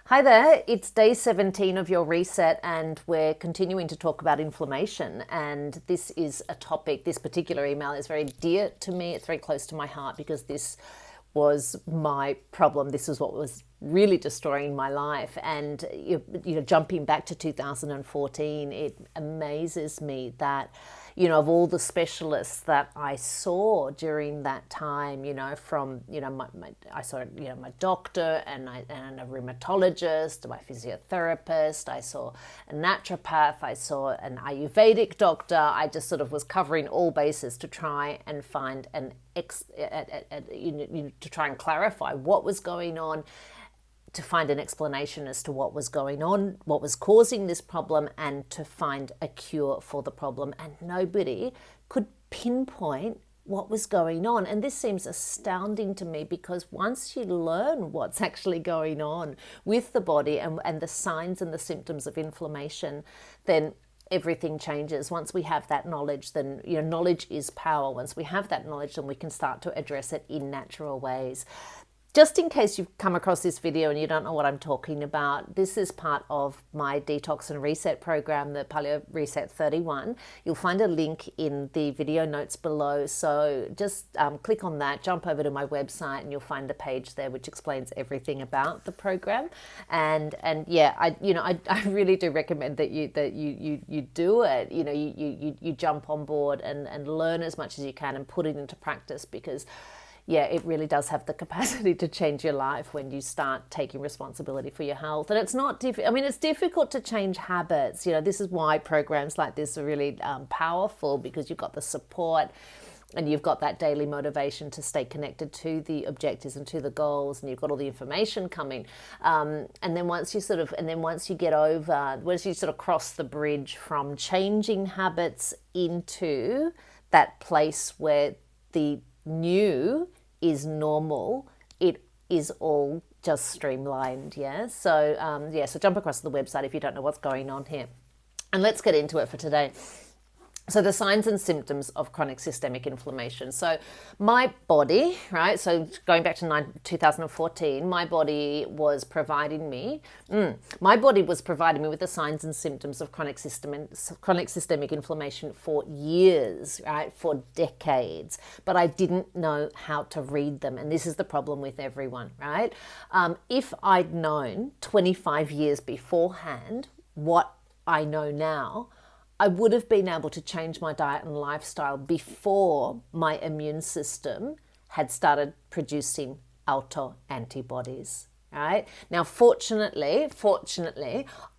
Hi there, it's day 17 of your reset, and we're continuing to talk about inflammation. And this is a topic, this particular email is very dear to me. It's very close to my heart because this was my problem. This was what was really destroying my life. And jumping back to 2014, it amazes me that of all the specialists that I saw during that time, from I saw my doctor and a rheumatologist, my physiotherapist, I saw a naturopath, I saw an Ayurvedic doctor. I just sort of was covering all bases to try and find to try and clarify what was going on, to find an explanation as to what was going on, what was causing this problem, and to find a cure for the problem. And nobody could pinpoint what was going on. And this seems astounding to me, because once you learn what's actually going on with the body and the signs and the symptoms of inflammation, then everything changes. Once we have that knowledge, then knowledge is power. Once we have that knowledge, then we can start to address it in natural ways. Just in case you've come across this video and you don't know what I'm talking about, this is part of my Detox and Reset program, the Paleo Reset 31. You'll find a link in the video notes below. So just click on that, jump over to my website, and you'll find the page there which explains everything about the program. And yeah, I really do recommend that you do it. You jump on board and learn as much as you can and put it into practice, because yeah, it really does have the capacity to change your life when you start taking responsibility for your health. And it's not it's difficult to change habits. This is why programs like this are really powerful, because you've got the support and you've got that daily motivation to stay connected to the objectives and to the goals, and you've got all the information coming. And then once you sort of cross the bridge from changing habits into that place where the new is normal, it is all just streamlined. So jump across to the website if you don't know what's going on here, and let's get into it for today. So the signs and symptoms of chronic systemic inflammation. So my body, right? So going back to 2014, my body was providing me with the signs and symptoms of chronic systemic inflammation for years, right? For decades. But I didn't know how to read them. And this is the problem with everyone, right? If I'd known 25 years beforehand what I know now, I would have been able to change my diet and lifestyle before my immune system had started producing autoantibodies, right? Now, fortunately,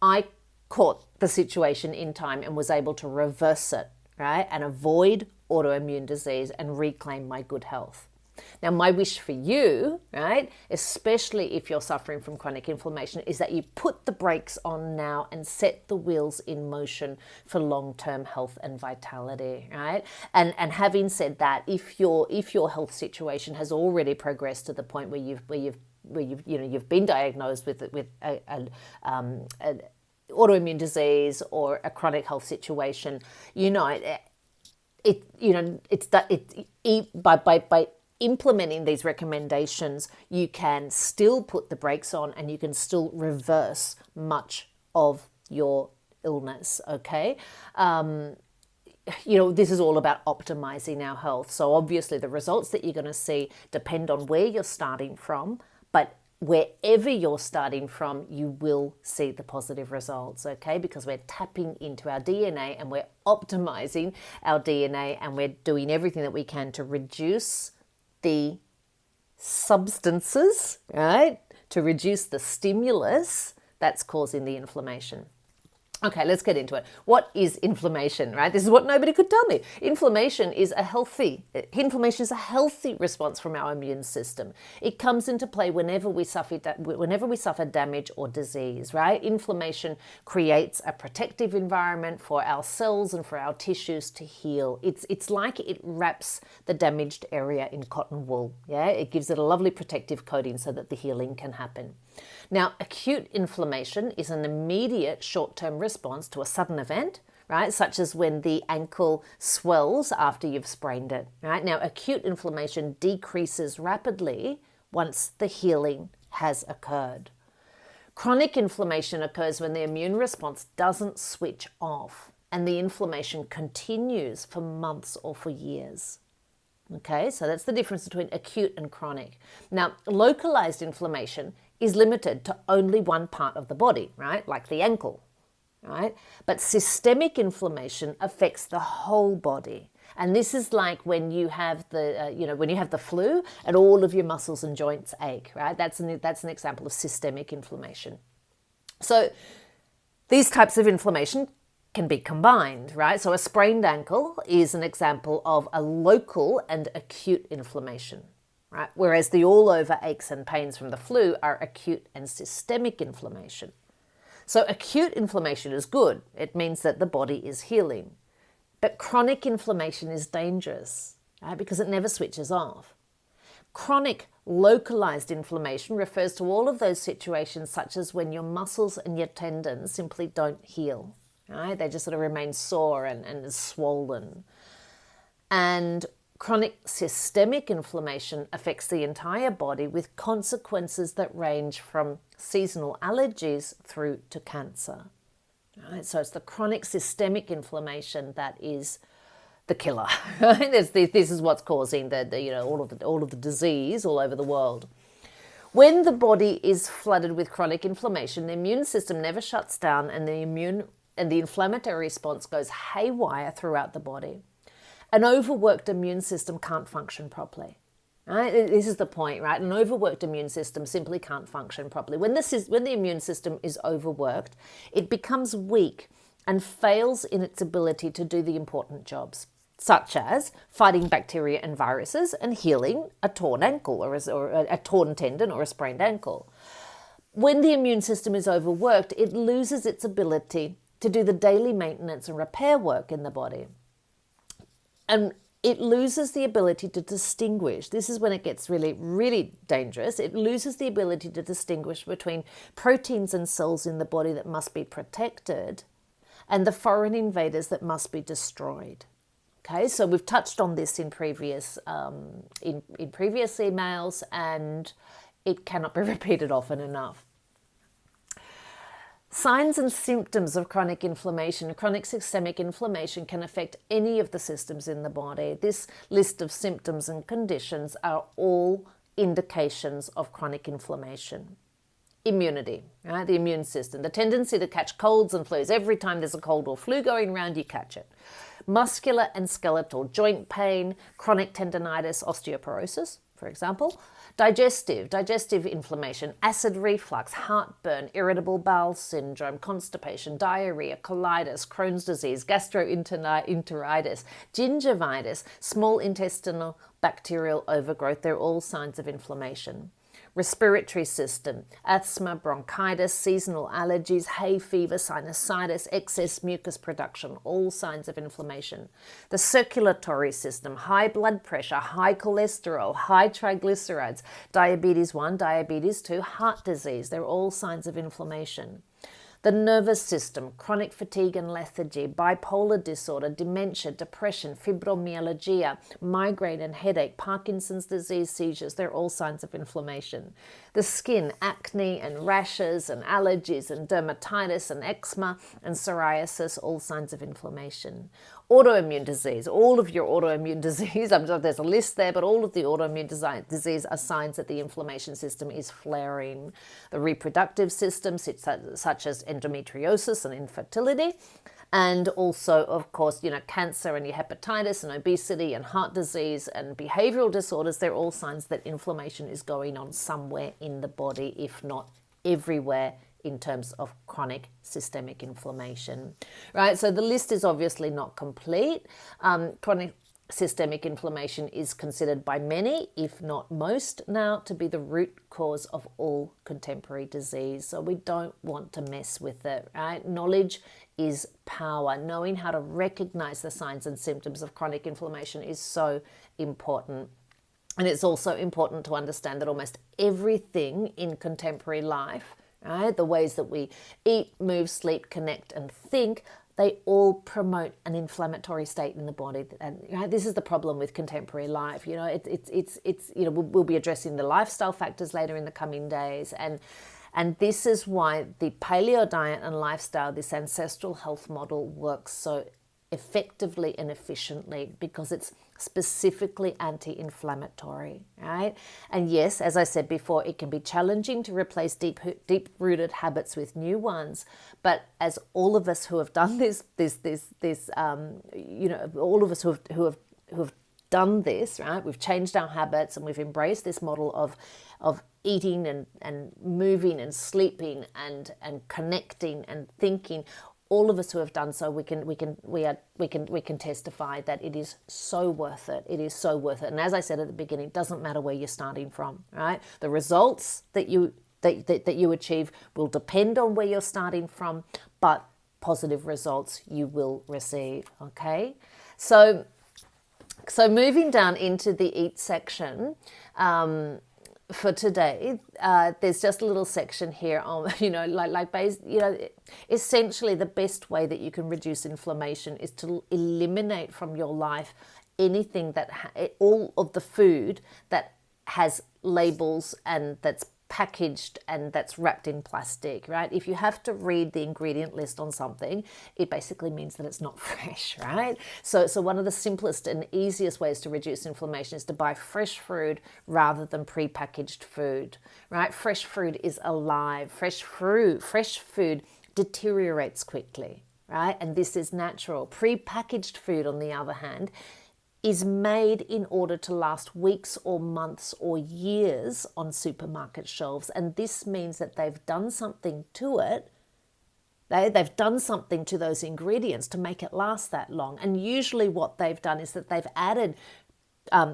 I caught the situation in time and was able to reverse it, right? And avoid autoimmune disease and reclaim my good health. Now, my wish for you, right, especially if you're suffering from chronic inflammation, is that you put the brakes on now and set the wheels in motion for long-term health and vitality, right? And having said that, if your health situation has already progressed to the point where you've been diagnosed with an autoimmune disease or a chronic health situation, by implementing these recommendations, you can still put the brakes on and you can still reverse much of your illness, okay? This is all about optimizing our health. So obviously the results that you're going to see depend on where you're starting from, but wherever you're starting from, you will see the positive results, okay? Because we're tapping into our DNA and we're optimizing our DNA, and we're doing everything that we can to reduce the substances, right? To reduce the stimulus that's causing the inflammation. Okay, let's get into it. What is inflammation, right? This is what nobody could tell me. Inflammation is a healthy response from our immune system. It comes into play whenever we suffer damage or disease, right? Inflammation creates a protective environment for our cells and for our tissues to heal. It's like it wraps the damaged area in cotton wool, yeah? It gives it a lovely protective coating so that the healing can happen. Now, acute inflammation is an immediate short-term response to a sudden event, right? Such as when the ankle swells after you've sprained it, right? Now, acute inflammation decreases rapidly once the healing has occurred. Chronic inflammation occurs when the immune response doesn't switch off and the inflammation continues for months or for years. Okay, so that's the difference between acute and chronic. Now, localized inflammation is limited to only one part of the body, right? Like the ankle, right? But systemic inflammation affects the whole body. And this is like when you have when you have the flu and all of your muscles and joints ache, right? That's an example of systemic inflammation. So these types of inflammation can be combined, right? So a sprained ankle is an example of a local and acute inflammation, right? Whereas the all-over aches and pains from the flu are acute and systemic inflammation. So acute inflammation is good. It means that the body is healing. But chronic inflammation is dangerous, right? Because it never switches off. Chronic localized inflammation refers to all of those situations such as when your muscles and your tendons simply don't heal, right? They just sort of remain sore and swollen. And chronic systemic inflammation affects the entire body with consequences that range from seasonal allergies through to cancer. Right? So it's the chronic systemic inflammation that is the killer. Right? This is what's causing all of the disease all over the world. When the body is flooded with chronic inflammation, the immune system never shuts down, and the inflammatory response goes haywire throughout the body. An overworked immune system can't function properly. Right? This is the point, right? An overworked immune system simply can't function properly. When the immune system is overworked, it becomes weak and fails in its ability to do the important jobs, such as fighting bacteria and viruses and healing a torn ankle or a torn tendon or a sprained ankle. When the immune system is overworked, it loses its ability to do the daily maintenance and repair work in the body. And it loses the ability to distinguish. This is when it gets really, really dangerous. It loses the ability to distinguish between proteins and cells in the body that must be protected and the foreign invaders that must be destroyed. Okay, so we've touched on this in previous emails, and it cannot be repeated often enough. Signs and symptoms of chronic inflammation. Chronic systemic inflammation can affect any of the systems in the body. This list of symptoms and conditions are all indications of chronic inflammation. Immunity, right? The immune system, the tendency to catch colds and flus. Every time there's a cold or flu going around, you catch it. Muscular and skeletal, joint pain, chronic tendinitis, osteoporosis, for example. Digestive inflammation, acid reflux, heartburn, irritable bowel syndrome, constipation, diarrhea, colitis, Crohn's disease, gastroenteritis, gingivitis, small intestinal bacterial overgrowth. They're all signs of inflammation. Respiratory system, asthma, bronchitis, seasonal allergies, hay fever, sinusitis, excess mucus production, all signs of inflammation. The circulatory system, high blood pressure, high cholesterol, high triglycerides, diabetes 1, diabetes 2, heart disease, they're all signs of inflammation. The nervous system, chronic fatigue and lethargy, bipolar disorder, dementia, depression, fibromyalgia, migraine and headache, Parkinson's disease, seizures, they're all signs of inflammation. The skin, acne and rashes and allergies and dermatitis and eczema and psoriasis, all signs of inflammation. Autoimmune disease, all of your autoimmune disease, there's a list there, but all of the autoimmune disease are signs that the inflammation system is flaring. The reproductive system, such as endometriosis and infertility, and also, of course, cancer and your hepatitis and obesity and heart disease and behavioral disorders, they're all signs that inflammation is going on somewhere in the body, if not everywhere, in terms of chronic systemic inflammation, right? So the list is obviously not complete. Chronic systemic inflammation is considered by many, if not most now, to be the root cause of all contemporary disease. So we don't want to mess with it, right? Knowledge is power. Knowing how to recognize the signs and symptoms of chronic inflammation is so important. And it's also important to understand that almost everything in contemporary life, right, the ways that we eat, move, sleep, connect, and think, they all promote an inflammatory state in the body. And this is the problem with contemporary life. We'll be addressing the lifestyle factors later in the coming days, and And this is why the paleo diet and lifestyle, this ancestral health model, works so effectively and efficiently, because it's specifically anti-inflammatory, right? And yes, as I said before, it can be challenging to replace deep-rooted habits with new ones. But as all of us who have done this, all of us who have done this, right? We've changed our habits and we've embraced this model of eating and moving and sleeping and connecting and thinking. All of us who have done so, we can testify that it is so worth it. It is so worth it. And as I said at the beginning, it doesn't matter where you're starting from, right? The results that you achieve will depend on where you're starting from, but positive results you will receive. Okay, so moving down into the eat section. For today, there's just a little section here on, essentially the best way that you can reduce inflammation is to eliminate from your life anything all of the food that has labels and that's packaged and that's wrapped in plastic, right? If you have to read the ingredient list on something, it basically means that it's not fresh, right? So one of the simplest and easiest ways to reduce inflammation is to buy fresh food rather than pre-packaged food, right? Fresh food is alive. Fresh food deteriorates quickly, right? And this is natural. Pre-packaged food, on the other hand, is made in order to last weeks or months or years on supermarket shelves. And this means that they've done something to it. They've done something to those ingredients to make it last that long. And usually what they've done is that they've added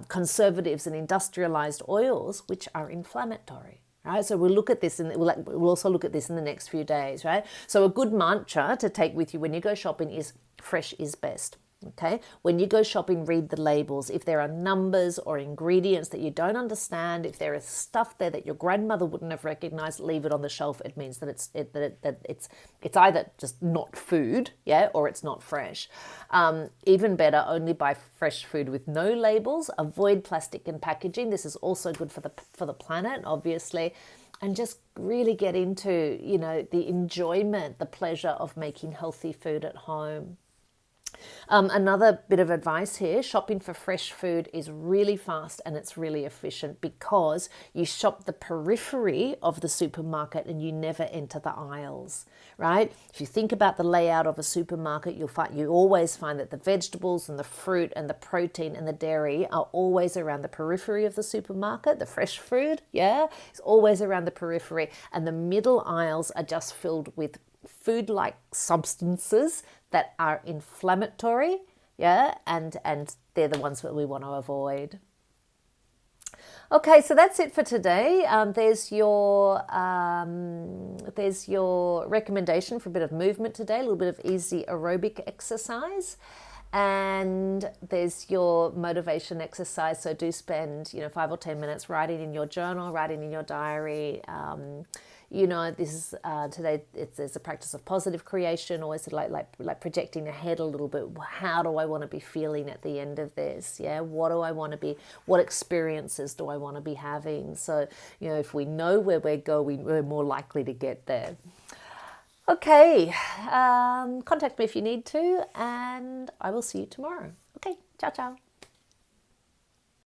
conservatives and industrialized oils, which are inflammatory. Right? So we'll look at this, and we'll also look at this in the next few days, right? So a good mantra to take with you when you go shopping is fresh is best. Okay, when you go shopping, read the labels. If there are numbers or ingredients that you don't understand, if there is stuff there that your grandmother wouldn't have recognized, leave it on the shelf. It means that it's either just not food, yeah, or it's not fresh. Even better, only buy fresh food with no labels. Avoid plastic and packaging. This is also good for the planet, obviously. And just really get into, the enjoyment, the pleasure of making healthy food at home. Another bit of advice here, shopping for fresh food is really fast and it's really efficient because you shop the periphery of the supermarket and you never enter the aisles, right? If you think about the layout of a supermarket, you always find that the vegetables and the fruit and the protein and the dairy are always around the periphery of the supermarket. The fresh food, yeah, is always around the periphery, and the middle aisles are just filled with food-like substances that are inflammatory, yeah, and they're the ones that we want to avoid. Okay, so that's it for today. There's your recommendation for a bit of movement today, a little bit of easy aerobic exercise. And there's your motivation exercise. So do spend, 5 or 10 minutes writing in your journal, writing in your diary. This is today. There's a practice of positive creation, always like projecting ahead a little bit. How do I want to be feeling at the end of this? Yeah, what do I want to be? What experiences do I want to be having? So if we know where we're going, we're more likely to get there. Okay, contact me if you need to, and I will see you tomorrow. Okay, ciao, ciao.